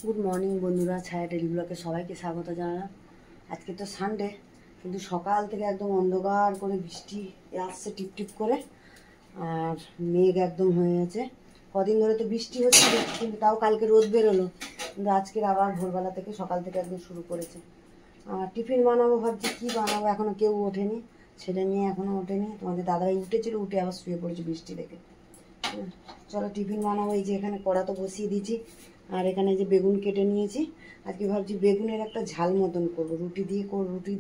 Good morning বন্ধুরা, ছায়া daily ব্লগে সবাইকে স্বাগত জানালাম। আজকে তো সানডে, কিন্তু সকাল থেকে একদম অন্ধকার করে বৃষ্টি আসছে টিপটিপ করে, আর মেঘ একদম হয়ে গেছে। কদিন ধরে তো বৃষ্টি হচ্ছে, কিন্তু তাও কালকে রোদ বেরোলো, কিন্তু আজকের আবার ভোরবেলা থেকে সকাল থেকে একদম শুরু করেছে। আর টিফিন বানাবো ভাবছি, কী বানাবো, এখনও কেউ ওঠেনি, ছেলে মেয়ে এখনও ওঠেনি। তোমাদের দাদাভাই উঠেছিল, উঠে আবার শুয়ে পড়েছে বৃষ্টি দেখে। চলো টিফিন বানাবো। এই যে এখানে কড়া তো বসিয়ে দিয়েছি, আর এখানে যে বেগুন কেটে নিয়েছি। আজকে ভাবছি বেগুনের একটা ঝাল মতন করবো, রুটি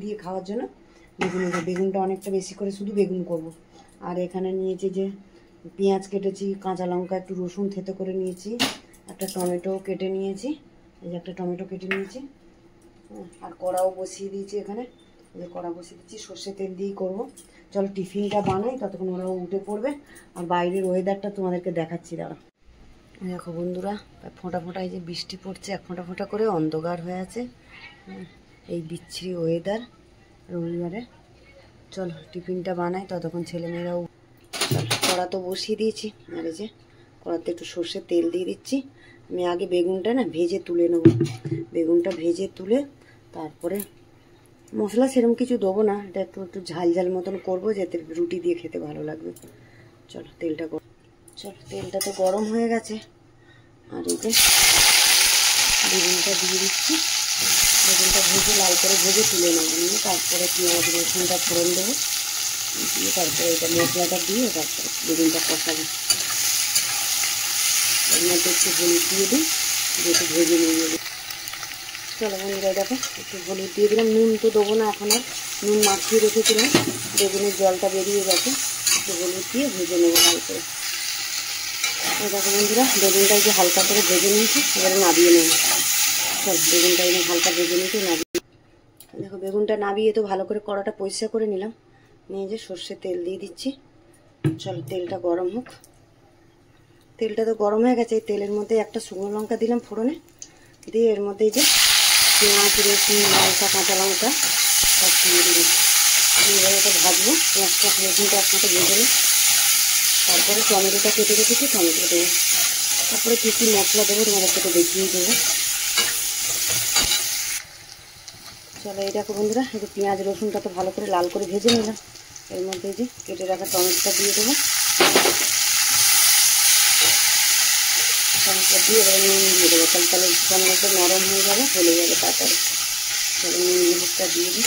দিয়ে খাওয়ার জন্য। বেগুনটা অনেকটা বেশি করে শুধু বেগুন করব। আর এখানে নিয়েছি যে পেঁয়াজ কেটেছি, কাঁচা লঙ্কা, একটু রসুন থেতো করে নিয়েছি, একটা টমেটো কেটে নিয়েছি, এই যে একটা টমেটো কেটে নিয়েছি। আর কড়াও বসিয়ে দিয়েছি, এখানে যে কড়া বসিয়ে দিচ্ছি, সর্ষে তেল দিয়েই করবো। চলো টিফিনটা বানাই, ততক্ষণ ওরাও উঠে পড়বে। আর বাইরের ওয়েদারটা তোমাদেরকে দেখাচ্ছি, দাঁড়া। দেখো বন্ধুরা, ফোঁটা ফোঁটা এই যে বৃষ্টি পড়ছে, এক ফোঁটা ফোঁটা করে, অন্ধকার হয়ে আছে। এই বিচ্ছিরি ওয়েদার রবিবারে। চলো টিফিনটা বানাই, ততক্ষণ ছেলেমেয়েরাও। কড়া তো বসিয়ে দিয়েছি, আর এই যে কড়াতে একটু সর্ষের তেল দিয়ে দিচ্ছি। আমি আগে বেগুনটা ভেজে তুলে নেব। বেগুনটা ভেজে তুলে তারপরে মশলা সেরকম কিছু দেবো না, এটা একটু একটু ঝাল ঝাল মতন করবো, যাতে রুটি দিয়ে খেতে ভালো লাগবে। চলো তেলটা তো গরম হয়ে গেছে, আর এই যে বেগুনটা দিয়ে দিচ্ছি। বেগুনটা ভেজে লাল করে ভেজে তুলে নেবো, নিয়ে তারপরে পেঁয়াজ রসুনটা ফোড়ন দেবো, দিয়ে তারপরে এটা মশলাটা দিয়ে তারপরে বেগুনটা কষাবো। এর মধ্যে একটু হলুদ দিয়ে দিই, একটু ভেজে নিয়ে যাবো। চলো বন্ধুরা, দেখো একটু হলুদ দিয়ে দিলাম। নুন তো দেবো না এখন, আর নুন মাখিয়ে রেখেছিলাম, বেগুনের জলটা বেরিয়ে গেছে। একটু হলুদ দিয়ে ভেজে নেবো ভালো করে। দেখো বন্ধুরা, বেগুনটা যে হালকা করে ভেজে নিয়েছি, এবারে নাবিয়ে নেবো। চল বেগুনটা এনে হালকা ভেজে নিতে নাবিয়ে। দেখো বেগুনটা নাবিয়ে তো ভালো করে কড়াটা পরিষ্কার করে নিলাম, নিয়ে যে সর্ষে তেল দিয়ে দিচ্ছি। চলো তেলটা গরম হোক। তেলটা তো গরম হয়ে গেছে, এই তেলের মধ্যে একটা শুকনো লঙ্কা দিলাম ফোড়নে, দিয়ে এর মধ্যে যে পেঁয়াজ রসুন লঙ্কা কাঁচা লঙ্কা সব দিয়ে দিলাম। এবারে এটা ভাজবো, পেঁয়াজটা রসুনটা একসাথে ভেজে নিই। তারপরে টমেটোটা কেটে রেখেছি, টমেটো দেবো। তারপরে কী কী মশলা দেবো তোমাদেরকে তো দেখিয়ে দেবো। চলো এই দেখো বন্ধুরা, এই যে পেঁয়াজ রসুনটা তো ভালো করে লাল করে ভেজে নিলাম। এর মধ্যে যে কেটে রাখা টমেটোটা দিয়ে দেবো। টমেটো দিয়ে এবারে নুন দিয়ে দেবো, তাহলে টমেটোটা নরম হয়ে যাবে, গলে যাবে তাড়াতাড়ি। চলো নুন হলুদটা দিয়ে দিই।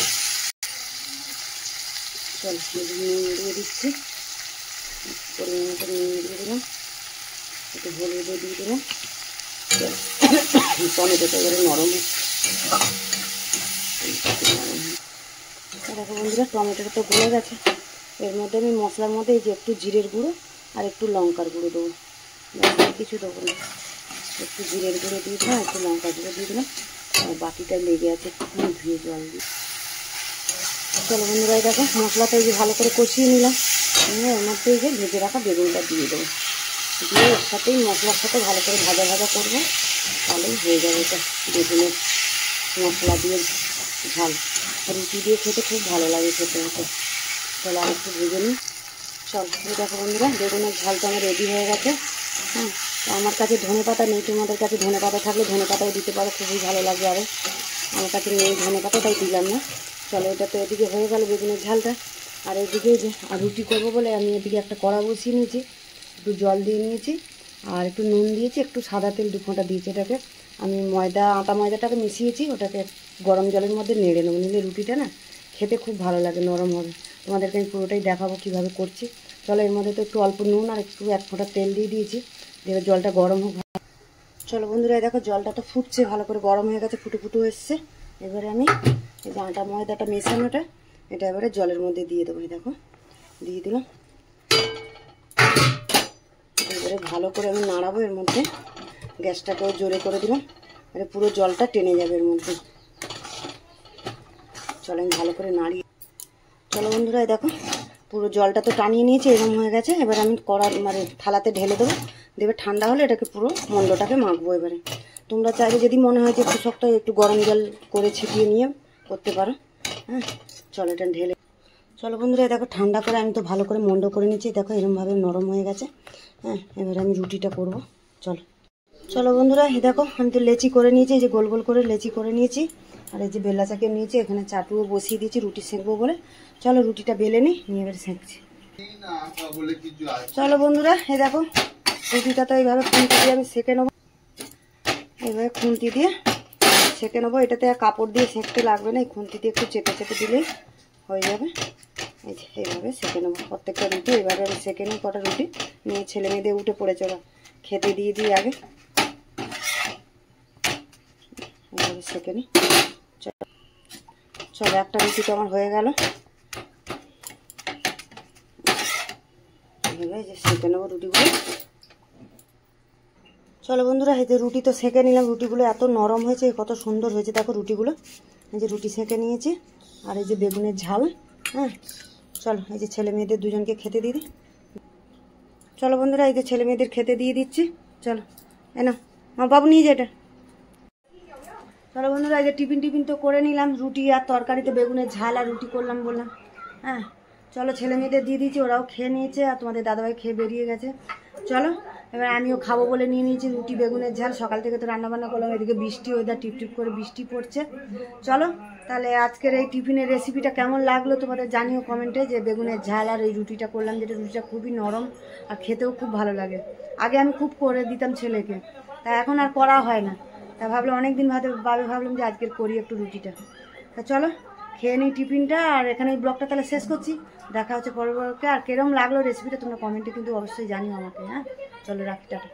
চলো নুন দিয়ে দিচ্ছি, পরিমাণ মতো নুন দিয়ে দিলাম, একটু হলুদও দিয়ে দিলাম। টমেটোটা এবারে নরম দেখো বন্ধুরা, টমেটোটা তো গলে গেছে। এর মধ্যে আমি মশলার মধ্যে এই যে একটু জিরের গুঁড়ো আর একটু লঙ্কার গুঁড়ো দেবো, কিছু দেবো না। একটু জিরের গুঁড়ো দিয়ে দিলাম, একটু লঙ্কার গুঁড়ো দিয়ে দিলাম। আর বাটিটা লেগে আছে, একটু ধুয়ে জল দিয়ে। চলো বন্ধুরা, দেখো মশলাটা এই যে ভালো করে কষিয়ে নিলাম, নিয়ে এর মধ্যে এই যে ভেজে রাখা বেগুনটা দিয়ে দেবো। দিয়ে এর সাথেই মশলার সাথে ভালো করে ভাজা ভাজা করবো, তাহলেই হয়ে যাবে এটা বেগুনের মশলা দিয়ে ঝাল। রুটি দিয়ে খেতে খুব ভালো লাগে খেতে হতে। চলো আর একটু ভেজে নিই। চল দেখো বন্ধুরা, বেগুনের ঝালটা আমার রেডি হয়ে গেছে। হ্যাঁ, তো আমার কাছে ধনেপাতা নেই, তোমাদের কাছে ধনেপাতা থাকলে ধনেপাতাও দিতে পারো, খুবই ভালো লাগবে। আরও আমার কাছে নেই ধনেপাতা, তাই দিলাম না। চলো এটা তো এদিকে হয়ে গেল বেগুনের ঝালটা। আর এদিকে যে রুটি করবো বলে আমি এদিকে একটা কড়া বসিয়ে নিয়েছি, একটু জল দিয়ে নিয়েছি, আর একটু নুন দিয়েছি, একটু সাদা তেল 2 ফোঁটা দিয়েছি। এটাকে আমি আটা ময়দাটাকে মিশিয়েছি, ওটাকে গরম জলের মধ্যে নেড়ে নেবো, নিলে রুটিটা খেতে খুব ভালো লাগে, নরম হবে। তোমাদেরকে আমি পুরোটাই দেখাবো কীভাবে করছি। চলো এর মধ্যে তো একটু অল্প নুন আর একটু 1 ফোঁটা তেল দিয়ে দিয়েছি, এবার জলটা গরম হোক। চলো বন্ধুরা, দেখো জলটা তো ফুটছে, ভালো করে গরম হয়ে গেছে, ফুটে ফুটে এসছে। এবারে আমি এই যে আটা ময়দাটা মেশানোটা এটা এবারে জলের মধ্যে দিয়ে দেবো। দেখো দিয়ে দিলাম, এবারে ভালো করে আমি নাড়াবো। এর মধ্যে গ্যাসটাকেও জোরে করে দিলাম, এবারে পুরো জলটা টেনে যাবে এর মধ্যে। চলো আমি ভালো করে নাড়ি। চলো বন্ধুরা, দেখো পুরো জলটা তো টানিয়ে নিয়েছে, এরকম হয়ে গেছে। এবার আমি থালাতে ঢেলে দেবো, দেবে ঠান্ডা হলে এটাকে পুরো মণ্ডটাকে মাখবো। এবারে তোমরা চাইলে যদি মনে হয় যে একটু শক্ত, একটু গরম জল করে ছিটিয়ে নিয়ে করতে পারো। হ্যাঁ, চলো এটা ঢেলে। চলো বন্ধুরা, দেখো ঠান্ডা করে আমি তো ভালো করে মণ্ড করে নিচ্ছি। দেখো এরকমভাবে নরম হয়ে গেছে। হ্যাঁ, এবারে আমি রুটিটা করব। চলো চলো বন্ধুরা, এই দেখো আমি তো লেচি করে নিয়েছি, এই যে গোল গোল করে লেচি করে নিয়েছি। আর এই যে বেলা চাকে নিয়েছি, এখানে চাটুও বসিয়ে দিয়েছি রুটি সেঁকবো বলে। চলো রুটিটা বেলে নিই, নিয়ে এবার সেঁকছি। চলো বন্ধুরা, এই দেখো রুটিটা তো এইভাবে খুন্তি দিয়ে আমি সেঁকে নেবো। এইভাবে খুন্তি দিয়ে সেঁকে নেবো। এটাতে আর কাপড় দিয়ে সেঁকতে লাগবে না, এই খুন্তি দিয়ে একটু চেপে চেপে দিলেই হয়ে যাবে। এই যে এইভাবে সেঁকে নেবো প্রত্যেকটা রুটি। এইভাবে আমি সেঁকে নিই কটা রুটি নিয়ে, ছেলে মেয়েদের উঠে পড়ে চলো খেতে দিয়ে দিই আগে। এইভাবে সেঁকে নিই। চলো একটা রুটি তো আমার হয়ে গেল। এইভাবে যে সেঁকে নেবো রুটিগুলো। চলো বন্ধুরা, এই যে রুটি তো সেঁকে নিলাম। রুটিগুলো এত নরম হয়েছে, কত সুন্দর হয়েছে দেখো রুটিগুলো। এই যে রুটি সেঁকে নিয়েছি, আর এই যে বেগুনের ঝাল। হ্যাঁ চলো এই যে ছেলে মেয়েদের দুজনকে খেতে দিয়ে দিই। চলো বন্ধুরা, এই যে ছেলে মেয়েদের খেতে দিয়ে দিচ্ছি। চলো এনো আমার বাবু নিয়ে যেটা। চলো বন্ধুরা, এই যে টিফিন তো করে নিলাম। রুটি আর তরকারিতে বেগুনের ঝাল আর রুটি করলাম বললাম। হ্যাঁ চলো ছেলে মেয়েদের দিয়ে দিয়েছি, ওরাও খেয়ে নিয়েছে, আর তোমাদের দাদাভাই খেয়ে বেরিয়ে গেছে। চলো এবার আমিও খাবো বলে নিয়ে নিয়েছি রুটি বেগুনের ঝাল। সকাল থেকে তো রান্নাবান্না করলাম, এদিকে বৃষ্টি, ওয়েদার টিপ করে বৃষ্টি পড়ছে। চলো তাহলে আজকের এই টিফিনের রেসিপিটা কেমন লাগলো তোমাদের জানিও কমেন্টে, যে বেগুনের ঝাল আর এই রুটিটা করলাম, যেটা রুটিটা খুবই নরম আর খেতেও খুব ভালো লাগে। আগে আমি খুব করে দিতাম ছেলেকে, তা এখন আর করা হয় না। তা ভাবলাম অনেকদিন ভাবলাম যে আজকের করি একটু রুটিটা। তা চলো খেয়ে নিই টিফিনটা, আর এখানে এই ব্লগটা তাহলে শেষ করছি। দেখা হচ্ছে পরবর্তীতে। আর কিরম লাগলো রেসিপিটা তোমরা কমেন্টে কিন্তু অবশ্যই জানিও আমাকে। হ্যাঁ চলো রাখি, টাটা।